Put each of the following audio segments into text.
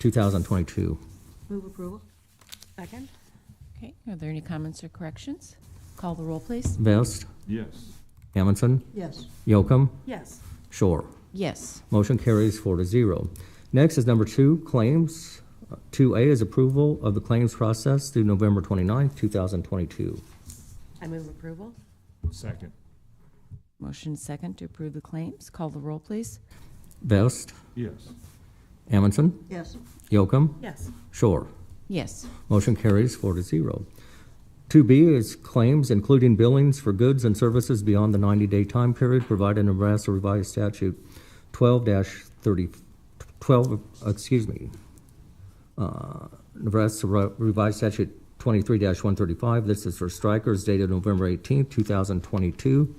2022. Move approval. Second? Okay, are there any comments or corrections? Call the roll, please. Vest, Yes. Amundson, Yes. Yocum, Yes. Shore. Yes. Motion carries 4-0. Next is number 2, claims. 2A is approval of the claims process through November 29th, 2022. I move approval. Second. Motion second to approve the claims. Call the roll, please. Vest, Yes. Amundson, Yes. Yocum, Yes. Shore. Yes. Motion carries 4-0. 2B is claims, including billings for goods and services beyond the 90-day time period provided in Nebraska Revised Statute 12, Nebraska Revised Statute 23-135. This is for strikers dated November 18th, 2022,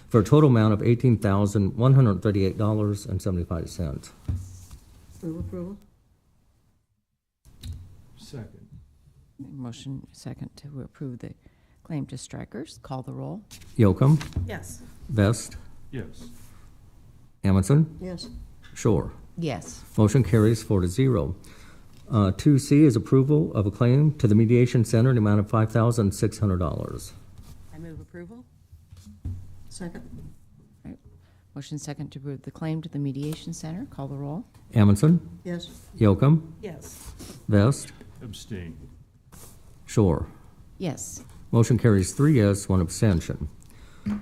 for a total amount of $18,138.75. Move approval. Second. Motion second to approve the claim to strikers. Call the roll. Yocum, Yes. Vest, Yes. Amundson, Yes. Shore. Yes. Motion carries 4-0. 2C is approval of a claim to the Mediation Center in the amount of $5,600. I move approval. Second. Motion second to approve the claim to the mediation center. Call the roll. Amundson, Yes. Yocum, Yes. Vest, Abstain. Shore. Yes. Motion carries 3 yes, 1 abstention.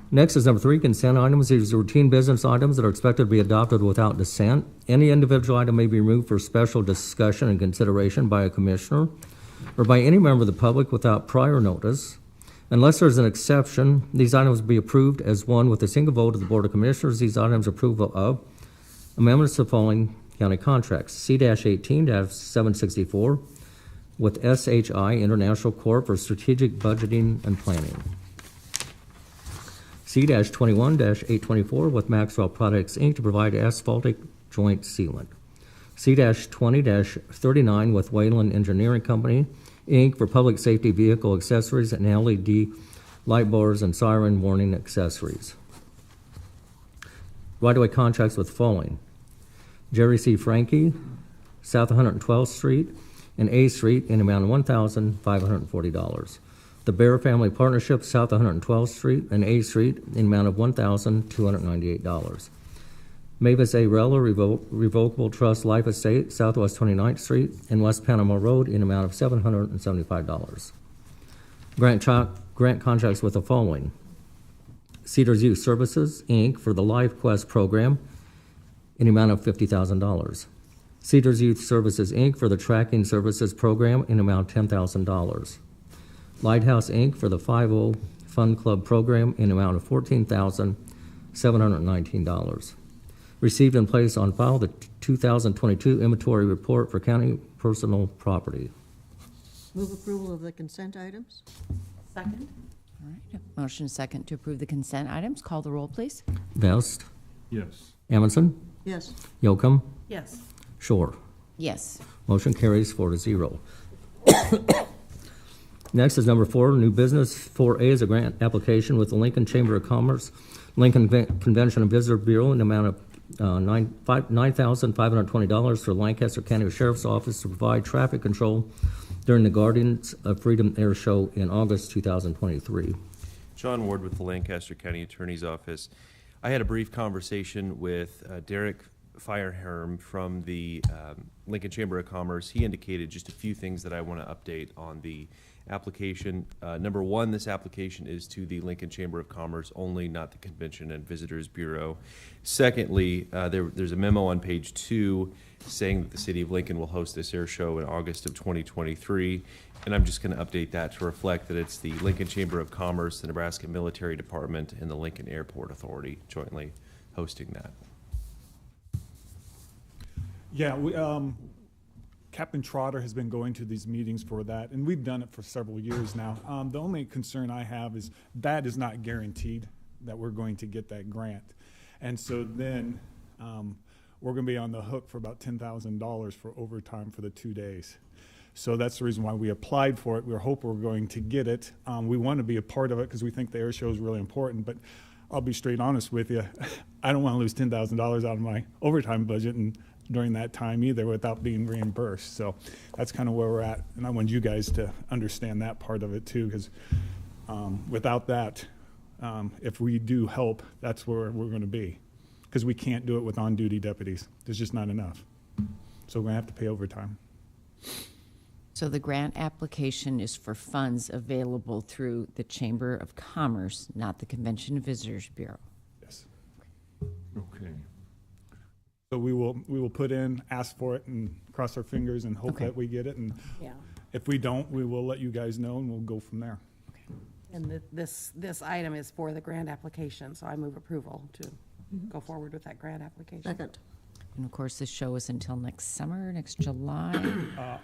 Next is number 3, consent items. These are routine business items that are expected to be adopted without dissent. Any individual item may be removed for special discussion and consideration by a commissioner or by any member of the public without prior notice. Unless there's an exception, these items will be approved as one with a single vote of the Board of Commissioners. These items are approval of amendments to the following county contracts. C-18-764 with SHI International Corp. For strategic budgeting and planning. C-21-824 with Maxwell Products, Inc. to provide asphaltic joint sealant. C-20-39 with Wayland Engineering Company, Inc. for public safety vehicle accessories and LED light bars and siren warning accessories. Right-of-way contracts with following: Jerry C. Frankie, South 112th Street and A Street in the amount of $1,540. The Bear Family Partnership, South 112th Street and A Street in the amount of $1,298. Mavis A. Reller Revocable Trust Life Estate, Southwest 29th Street and West Panama Road in the amount of $775. Grant contracts with the following: Cedars Youth Services, Inc. for the Life Quest program in the amount of $50,000. Cedars Youth Services, Inc. for the Tracking Services program in the amount of $10,000. Lighthouse, Inc. for the 5-0 Fun Club program in the amount of $14,719. Received and placed on file the 2022 inventory report for county personal property. Move approval of the consent items. Second? All right. Motion second to approve the consent items. Call the roll, please. Vest, Yes. Amundson, Yes. Yocum, Yes. Shore. Yes. Motion carries 4-0. Next is number 4, new business. 4A is a grant application with the Lincoln Chamber of Commerce, Lincoln Convention and Visitor Bureau in the amount of $9,520 for Lancaster County Sheriff's Office to provide traffic control during the Guardians of Freedom Air Show in August 2023. John Ward with the Lancaster County Attorney's Office. I had a brief conversation with Derek Fireherm from the Lincoln Chamber of Commerce. He indicated just a few things that I want to update on the application. Number 1, this application is to the Lincoln Chamber of Commerce only, not the Convention and Visitors Bureau. Secondly, there's a memo on page 2 saying that the City of Lincoln will host this air show in August of 2023, and I'm just going to update that to reflect that it's the Lincoln Chamber of Commerce, the Nebraska Military Department, and the Lincoln Airport Authority jointly hosting that. Yeah, Captain Trotter has been going to these meetings for that, and we've done it for several years now. The only concern I have is that is not guaranteed that we're going to get that grant. And so then we're going to be on the hook for about $10,000 for overtime for the 2 days. So that's the reason why we applied for it. We hope we're going to get it. We want to be a part of it because we think the air show is really important, but I'll be straight honest with you. I don't want to lose $10,000 out of my overtime budget, and during that time either without being reimbursed. So that's kind of where we're at. And I want you guys to understand that part of it too, because without that, if we do help, that's where we're going to be. Because we can't do it with on-duty deputies. There's just not enough. So we're going to have to pay overtime. So the grant application is for funds available through the Chamber of Commerce, not the Convention and Visitors Bureau. Yes. Okay. So we will put in, ask for it, and cross our fingers and hope Okay. that we get it. And Yeah. if we don't, we will let you guys know, and we'll go from there. And this item is for the grant application, so I move approval to go forward with that grant application. Second. And of course, this show is until next summer, next July,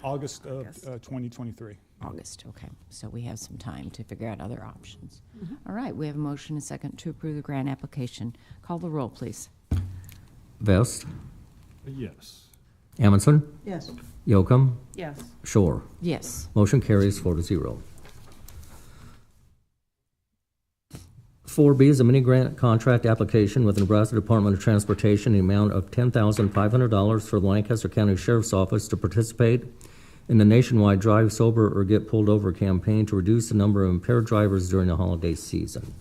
August of August. 2023. August, okay. So we have some time to figure out other options. All right, we have a motion and second to approve the grant application. Call the roll, please. Vest, Yes. Amundson, Yes. Yocum, Yes. Shore. Yes. Motion carries 4-0. 4B is a mini grant contract application with the Nebraska Department of Transportation in the amount of $10,500 for the Lancaster County Sheriff's Office to participate in the nationwide Drive Sober or Get Pulled Over campaign to reduce the number of impaired drivers during the holiday season.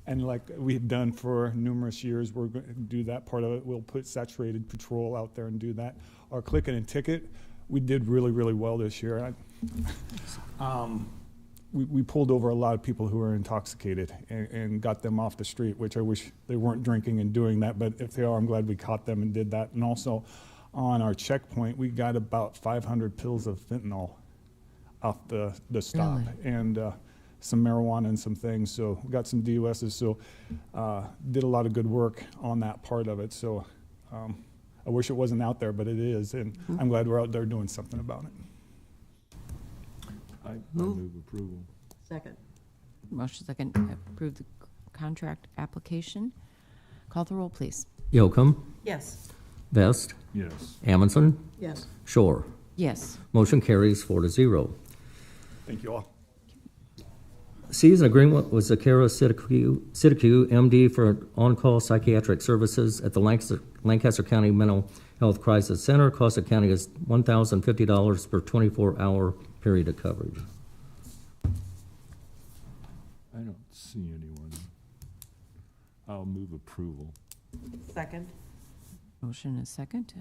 And like we've done for numerous years, we're going to do that part of it. We'll put saturated patrol out there and do that. Our click and ticket, we did really, really well this year. We pulled over a lot of people who were intoxicated and got them off the street, which I wish they weren't drinking and doing that, but if they are, I'm glad we caught them and did that. And also on our checkpoint, we got about 500 pills of fentanyl off the stop. Really? And some marijuana and some things, so we got some DUSs, so did a lot of good work on that part of it. So I wish it wasn't out there, but it is, and I'm glad we're out there doing something about it. I move approval. Second. Motion second to approve the contract application. Call the roll, please. Yocum, Yes. Vest, Yes. Amundson, Yes. Shore. Yes. Motion carries 4-0. Thank you all. C is an agreement with Zakara Siddiqui, MD, for on-call psychiatric services at the Lancaster County Mental Health Crisis Center. Cost of county is $1,050 per 24-hour period of coverage. I don't see anyone. I'll move approval. Second. Motion and second.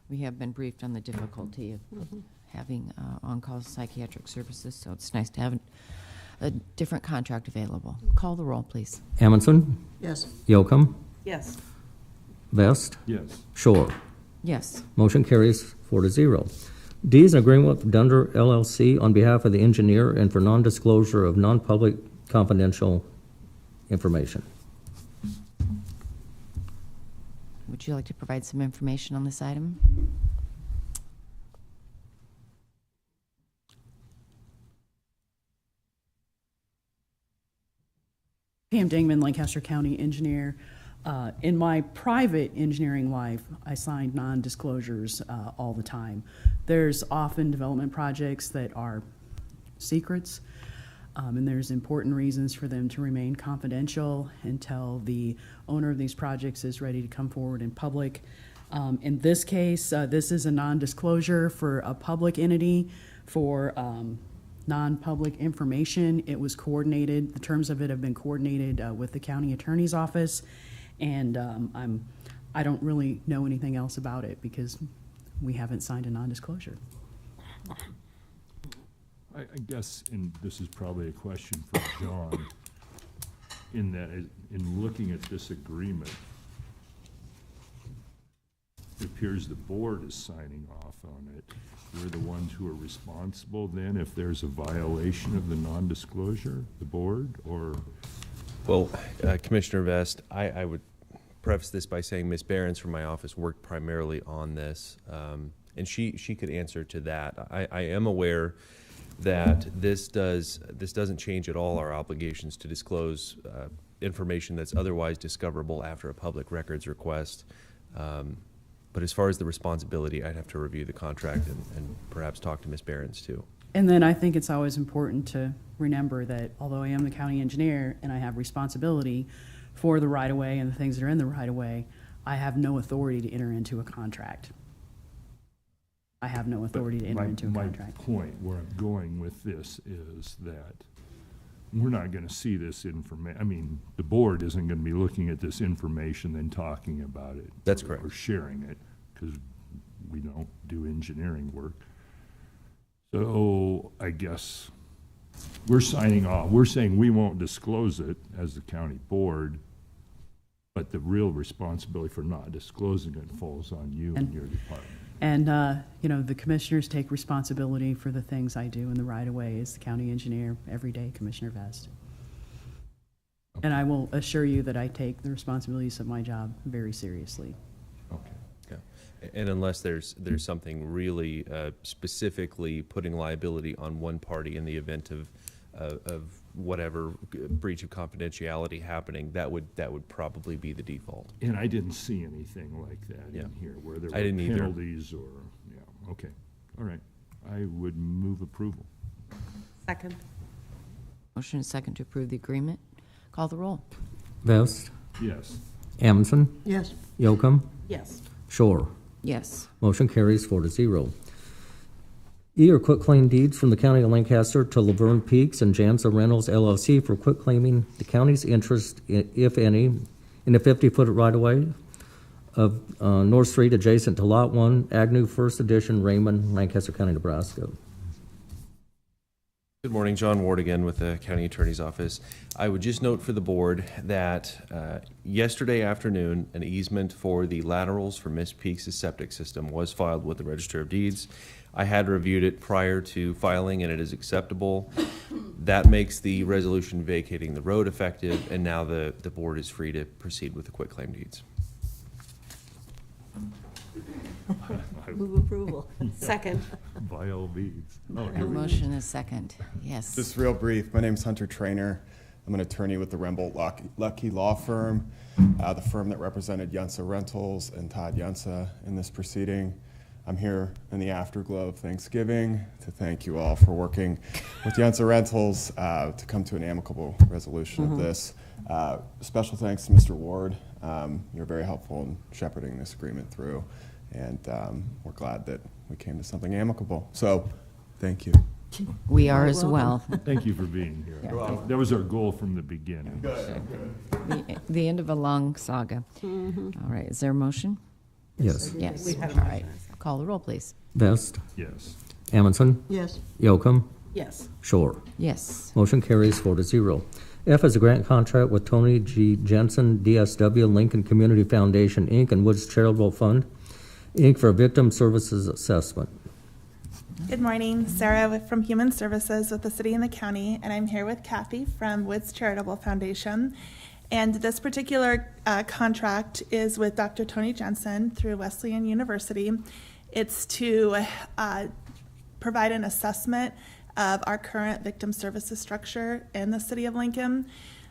We have been briefed on the difficulty of having on-call psychiatric services, so it's nice to have a different contract available. Call the roll, please. Amundson, Yes. Yocum, Yes. Vest, Yes. Shore. Yes. Motion carries 4-0. D is an agreement with Dunder LLC on behalf of the engineer and for non-disclosure of non-public confidential information. Would you like to provide some information on this item? Pam Dingman, Lancaster County Engineer. In my private engineering life, I signed non-disclosures all the time. There's often development projects that are secrets, and there's important reasons for them to remain confidential until the owner of these projects is ready to come forward in public. In this case, this is a non-disclosure for a public entity for non-public information. It was coordinated, the terms of it have been coordinated with the county attorney's office, and I don't really know anything else about it because we haven't signed a non-disclosure. I guess, and this is probably a question for John, in that, in looking at this agreement, it appears the board is signing off on it. We're the ones who are responsible then if there's a violation of the non-disclosure, the board, or? Well, Commissioner Vest, I would preface this by saying Ms. Behrens from my office worked primarily on this, and she could answer to that. I am aware that this doesn't change at all our obligations to disclose information that's otherwise discoverable after a public records request. But as far as the responsibility, I'd have to review the contract and perhaps talk to Ms. Behrens too. And then I think it's always important to remember that although I am the county engineer and I have responsibility for the right-of-way and the things that are in the right-of-way, I have no authority to enter into a contract. I have no authority to enter into a contract. My point where I'm going with this is that we're not gonna see this I mean, the board isn't gonna be looking at this information and talking about it. That's correct. Or sharing it, because we don't do engineering work. So I guess we're signing off. We're saying we won't disclose it as the county board, but the real responsibility for not disclosing it falls on you and your department. And, the commissioners take responsibility for the things I do in the right-of-way as the county engineer every day, Commissioner Vest. And I will assure you that I take the responsibilities of my job very seriously. Okay. Yeah. And unless there's something really specifically putting liability on one party in the event of whatever breach of confidentiality happening, that would probably be the default. And I didn't see anything like that Yeah. in here, where there I were didn't either. penalties or, yeah, okay, all right. I would move approval. Second. Motion is second to approve the agreement. Call the roll. Vest, Yes. Amundson, Yes. Yocum, Yes. Shore. Yes. Motion carries 4-0. E are quitclaim deeds from the County of Lancaster to Laverne Peaks and Jansa Rentals LLC for quitclaiming the county's interest, if any, in a 50-foot right-of-way of North Street adjacent to Lot 1, Agnew First Edition, Raymond, Lancaster County, Nebraska. Good morning, John Ward again with the County Attorney's Office. I would just note for the board that yesterday afternoon, an easement for the laterals for Miss Peaks' septic system was filed with the Register of Deeds. I had reviewed it prior to filing, and it is acceptable. That makes the resolution vacating the road effective, and now the board is free to proceed with the quitclaim deeds. Move approval. Second. By all means. Oh, A here we go. motion is second. Yes. Just real brief, my name's Hunter Trainer. I'm an attorney with the Rembolt Lucky Law Firm, the firm that represented Jansa Rentals and Todd Jansa in this proceeding. I'm here in the afterglow of Thanksgiving to thank you all for working with Jansa Rentals to come to an amicable resolution of this. Special thanks to Mr. Ward. You're very helpful in shepherding this agreement through, and we're glad that we came to something amicable. So, thank you. We are You're as well. Thank you for being here. That was our goal from the beginning. The end of a long saga. All right, is there a motion? Yes. Yes. We had a All motion. right. Call the roll, please. Vest, Yes. Amundson, Yes. Yocum, Yes. Shore. Yes. Motion carries 4-0. F is a grant contract with Tony G. Jensen, DSW, Lincoln Community Foundation, Inc., and Woods Charitable Fund, Inc., for a victim services assessment. Good morning, Sarah from Human Services with the city and the county, and I'm here with Kathy from Woods Charitable Foundation. And this particular contract is with Dr. Tony Jensen through Wesleyan University. It's to provide an assessment of our current victim services structure in the city of Lincoln.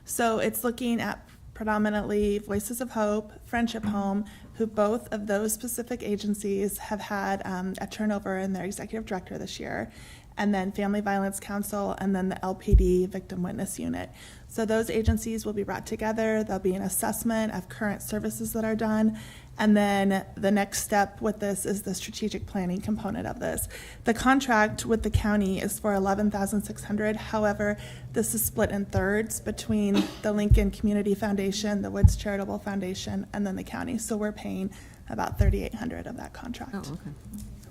So it's looking at predominantly Voices of Hope, Friendship Home, who both of those specific agencies have had a turnover in their executive director this year, and then Family Violence Council, and then the LPD Victim Witness Unit. So those agencies will be brought together. There'll be an assessment of current services that are done. And then the next step with this is the strategic planning component of this. The contract with the county is for $11,600. However, this is split in thirds between the Lincoln Community Foundation, the Woods Charitable Foundation, and then the county. So we're paying about $3,800 of that contract. Oh, okay.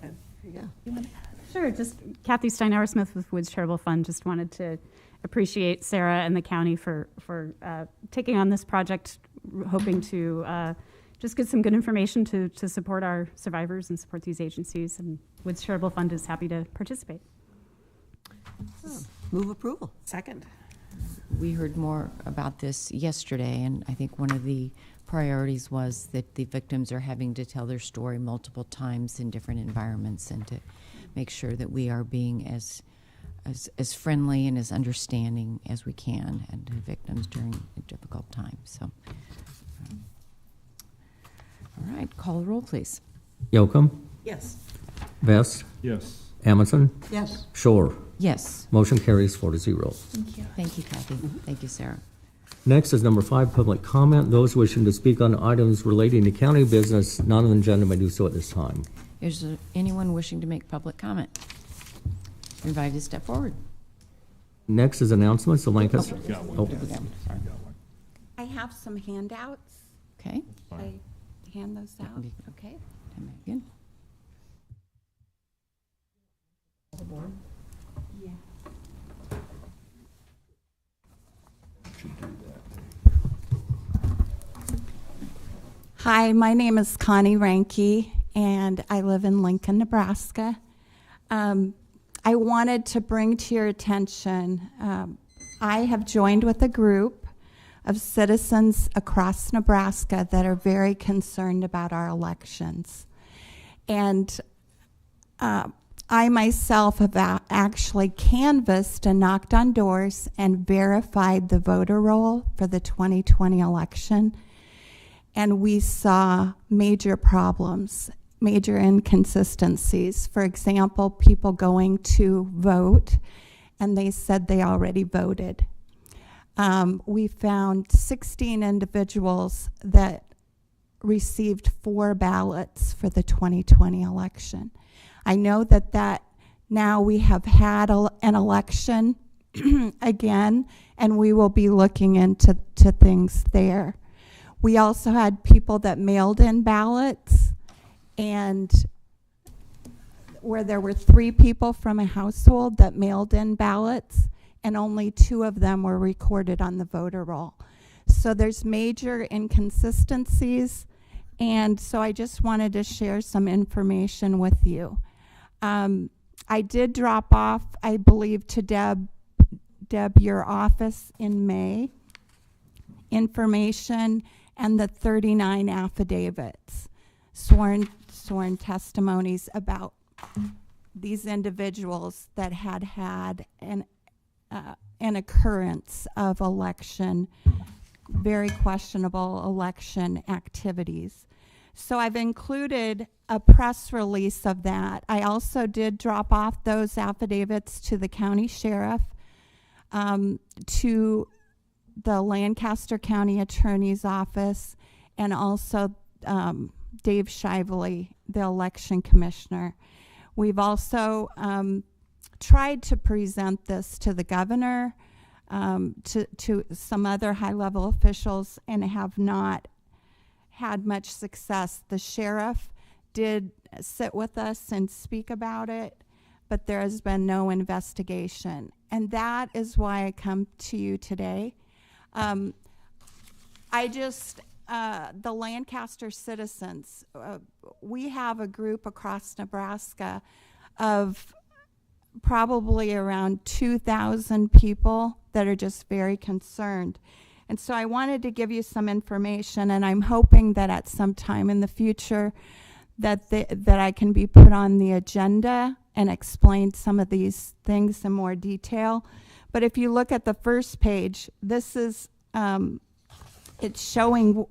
There you go. You want to Sure, just Kathy Steinauer Smith with Woods Charitable Fund. Just wanted to appreciate Sarah and the county for taking on this project, hoping to just get some good information to support our survivors and support these agencies. And Woods Charitable Fund is happy to participate. Move approval. Second. We heard more about this yesterday, and I think one of the priorities was that the victims are having to tell their story multiple times in different environments, and to make sure that we are being as friendly and as understanding as we can and to victims during a difficult time. So, all right, call the roll, please. Yocum, Yes. Vest, Yes. Amundson, Yes. Shore. Yes. Motion carries 4-0. Thank you. Thank you, Kathy. Thank you, Sarah. Next is number 5, public comment. Those wishing to speak on items relating to county business not on the agenda may do so at this time. Is there anyone wishing to make public comment? You're invited to step forward. Next is announcements. The Lancaster. Got one. Oh, Did we go? Sorry. Got one. I have some handouts. Okay. I hand those out. Okay. And Megan. Yeah. Should do that. Hi, my name is Connie Ranke, and I live in Lincoln, Nebraska. I wanted to bring to your attention, I have joined with a group of citizens across Nebraska that are very concerned about our elections. And I myself have actually canvassed and knocked on doors and verified the voter roll for the 2020 election. And we saw major problems, major inconsistencies. For example, people going to vote and they said they already voted. We found 16 individuals that received 4 ballots for the 2020 election. I know that now we have had an election again, and we will be looking into things there. We also had people that mailed in ballots, and where there were 3 people from a household that mailed in ballots, and only 2 of them were recorded on the voter roll. So there's major inconsistencies, and so I just wanted to share some information with you. I did drop off, I believe, to Deb, your office in May, information and the 39 affidavits, sworn testimonies about these individuals that had an occurrence of election, very questionable election activities. So I've included a press release of that. I also did drop off those affidavits to the county sheriff, to the Lancaster County Attorney's Office, and also Dave Shively, the election commissioner. We've also tried to present this to the governor, to some other high-level officials, and have not had much success. The sheriff did sit with us and speak about it, but there has been no investigation. And that is why I come to you today. The Lancaster citizens, we have a group across Nebraska of probably around 2,000 people that are just very concerned. And so I wanted to give you some information, and I'm hoping that at some time in the future that I can be put on the agenda and explain some of these things in more detail. But if you look at the first page, this is it's showing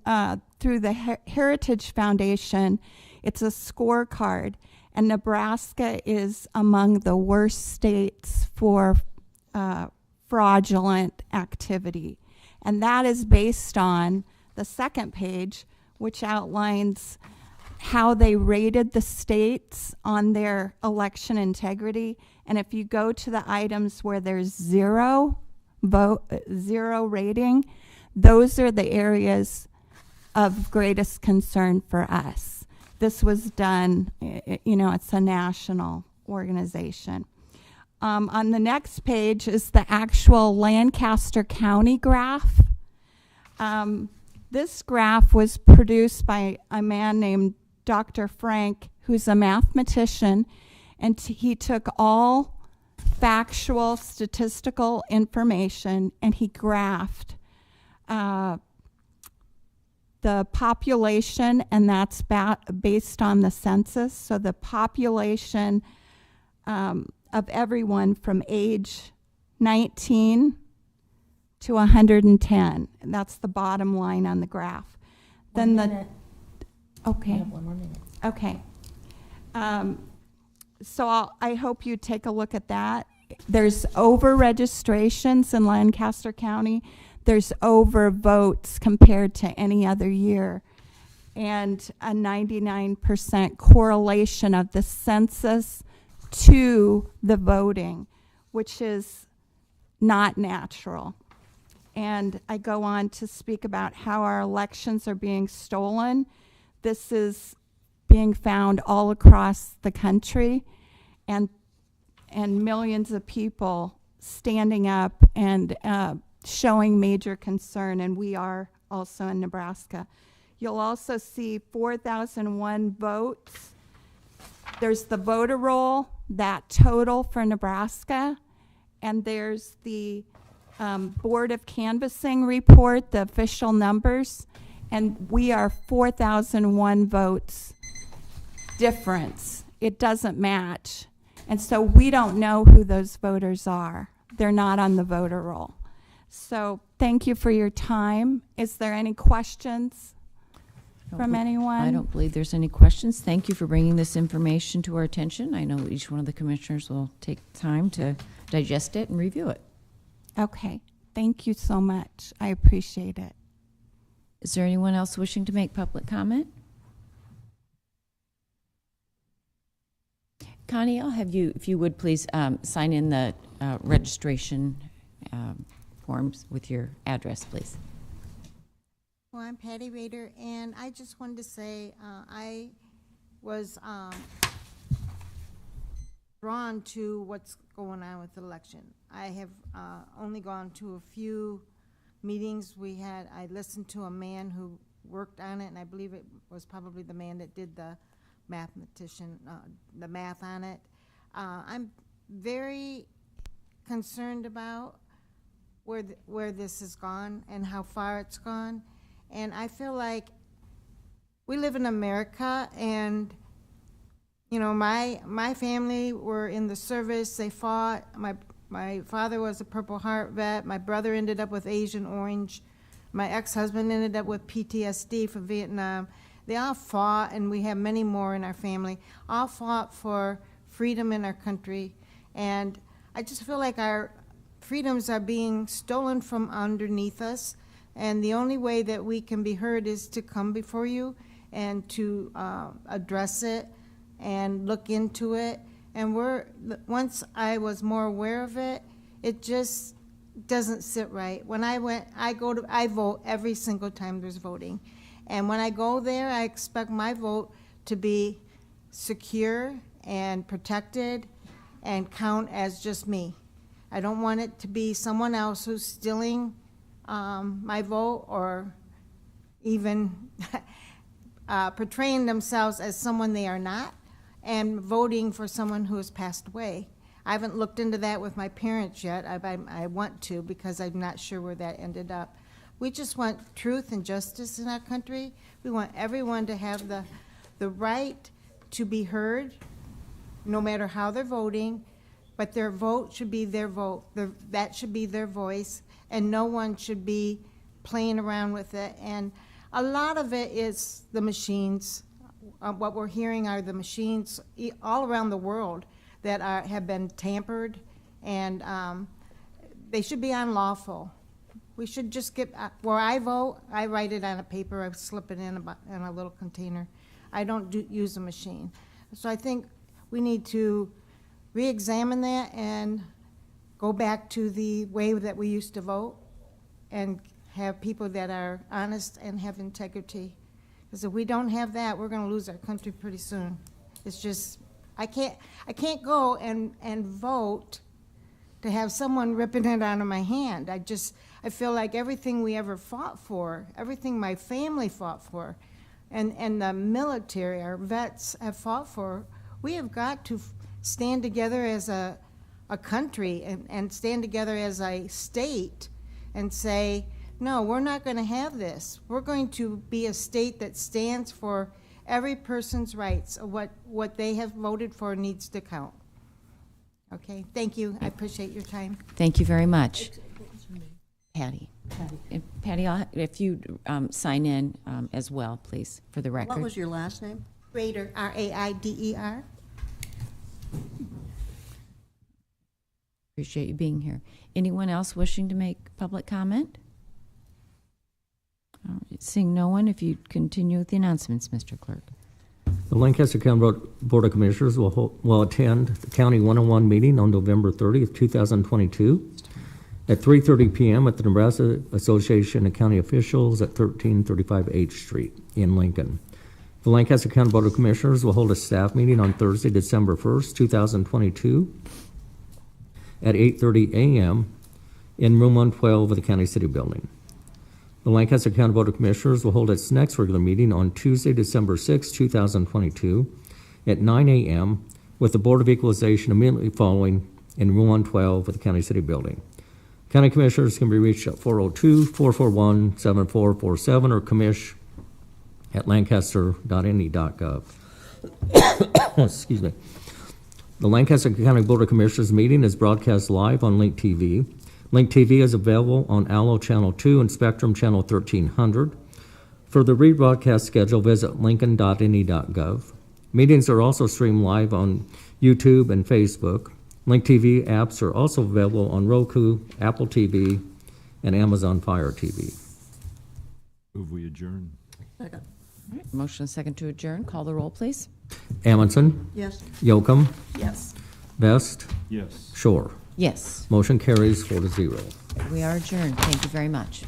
through the Heritage Foundation. It's a scorecard, and Nebraska is among the worst states for fraudulent activity. And that is based on the second page, which outlines how they rated the states on their election integrity. And if you go to the items where there's zero rating, those are the areas of greatest concern for us. This was done, it's a national organization. On the next page is the actual Lancaster County graph. This graph was produced by a man named Dr. Frank, who's a mathematician, and he took all factual statistical information and he graphed the population, and that's based on the census. So the population of everyone from age 19 to 110. And that's the bottom line on the graph. One Then minute. Okay. We have 1 more minute. Okay. So I hope you take a look at that. There's over registrations in Lancaster County. there's over votes compared to any other year, and a 99% correlation of the census to the voting, which is not natural. And I go on to speak about how our elections are being stolen. This is being found all across the country, and millions of people standing up and showing major concern, and we are also in Nebraska. You'll also see 4,001 votes. There's the voter roll, that total for Nebraska, and there's the Board of Canvassing report, the official numbers, and we are 4,001 votes difference. It doesn't match. And so we don't know who those voters are. They're not on the voter roll. So thank you for your time. Is there any questions from anyone? I don't believe there's any questions. Thank you for bringing this information to our attention. I know each one of the commissioners will take time to digest it and review it. Okay. Thank you so much. I appreciate it. Is there anyone else wishing to make public comment? Connie, I'll have you, if you would please, sign in the registration forms with your address, please. Well, I'm Patty Rader, and I just wanted to say I was drawn to what's going on with the election. I have only gone to a few meetings we had. I listened to a man who worked on it, and I believe it was probably the man that did the mathematician, the math on it. I'm very concerned about where this has gone and how far it's gone. And I feel like we live in America, and you know, my family were in the service. They fought. My father was a Purple Heart vet. My brother ended up with Agent Orange. My ex-husband ended up with PTSD from Vietnam. They all fought, and we have many more in our family, all fought for freedom in our country. And I just feel like our freedoms are being stolen from underneath us. And the only way that we can be heard is to come before you and to address it and look into it. And once I was more aware of it, it just doesn't sit right. When I vote every single time there's voting. And when I go there, I expect my vote to be secure and protected and count as just me. I don't want it to be someone else who's stealing my vote, or even portraying themselves as someone they are not and voting for someone who has passed away. I haven't looked into that with my parents yet. I want to, because I'm not sure where that ended up. We just want truth and justice in our country. We want everyone to have the right to be heard, no matter how they're voting, but their vote should be their vote. That should be their voice, and no one should be playing around with it. And a lot of it is the machines. What we're hearing are the machines all around the world that have been tampered, and they should be unlawful. We should just get, where I vote, I write it on a paper, I slip it in a little container. I don't use a machine. So I think we need to re-examine that and go back to the way that we used to vote and have people that are honest and have integrity. Because if we don't have that, we're gonna lose our country pretty soon. It's just, I can't go and vote to have someone ripping it out of my hand. I feel like everything we ever fought for, everything my family fought for, and the military, our vets have fought for, we have got to stand together as a country and stand together as a state and say, no, we're not going to have this. We're going to be a state that stands for every person's rights. What they have voted for needs to count. Okay, thank you. I appreciate your time. Thank you very much. Patty. Patty, if you sign in as well, please, for the record. What was your last name? Raider, R-A-I-D-E-R. Appreciate you being here. Anyone else wishing to make public comment? All right, seeing no one, if you'd continue with the announcements, Mr. Clerk. The Lancaster County Board of Commissioners will attend the County 101 meeting on November 30th, 2022 at 3:30 p.m. at the Nebraska Association of County Officials at 1335 H Street in Lincoln. The Lancaster County Board of Commissioners will hold a staff meeting on Thursday, December 1st, 2022 at 8:30 a.m. in room 112 of the County City Building. The Lancaster County Board of Commissioners will hold its next regular meeting on Tuesday, December 6, 2022 at 9 a.m. with the Board of Equalization immediately following in room 112 of the County City Building. County Commissioners can be reached at 402-441-7447 or commish@lancaster.ne.gov. Excuse me. The Lancaster County Board of Commissioners meeting is broadcast live on Link TV. Link TV is available on Allo Channel 2 and Spectrum Channel 1300. For the rebroadcast schedule, visit lincoln.ne.gov. Meetings are also streamed live on YouTube and Facebook. Link TV apps are also available on Roku, Apple TV, and Amazon Fire TV. Move we adjourn. Second. All right, motion and second to adjourn. Call the roll, please. Amundson, Yes. Yocum, Yes. Vest, Yes. Shore. Yes, Motion carries 4-0. we are adjourned. Thank you very much.